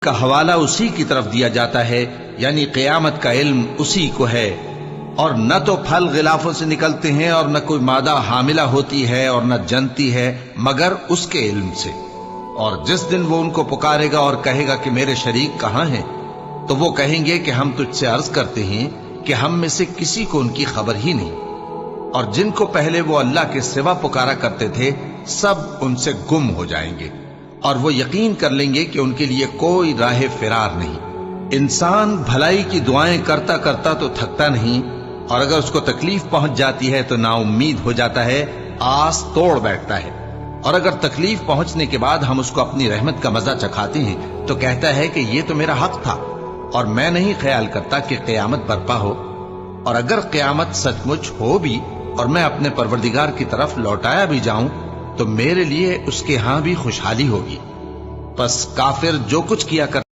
کا حوالہ اسی کی طرف دیا جاتا ہے، یعنی قیامت کا علم اسی کو ہے، اور نہ تو پھل غلافوں سے نکلتے ہیں اور نہ کوئی مادہ حاملہ ہوتی ہے اور نہ جنتی ہے مگر اس کے علم سے۔ اور جس دن وہ ان کو پکارے گا اور کہے گا کہ میرے شریک کہاں ہیں، تو وہ کہیں گے کہ ہم تجھ سے عرض کرتے ہیں کہ ہم میں سے کسی کو ان کی خبر ہی نہیں، اور جن کو پہلے وہ اللہ کے سوا پکارا کرتے تھے سب ان سے گم ہو جائیں گے، اور وہ یقین کر لیں گے کہ ان کے لیے کوئی راہ فرار نہیں۔ انسان بھلائی کی دعائیں کرتا کرتا تو تھکتا نہیں، اور اگر اس کو تکلیف پہنچ جاتی ہے تو نا امید ہو جاتا ہے، آس توڑ بیٹھتا ہے، اور اگر تکلیف پہنچنے کے بعد ہم اس کو اپنی رحمت کا مزہ چکھاتے ہیں تو کہتا ہے کہ یہ تو میرا حق تھا، اور میں نہیں خیال کرتا کہ قیامت برپا ہو۔ اور اگر قیامت سچ مچ ہو بھی اور میں اپنے پروردگار کی طرف لوٹایا بھی جاؤں تو میرے لیے اس کے ہاں بھی خوشحالی ہوگی۔ پس کافر جو کچھ کیا کرتا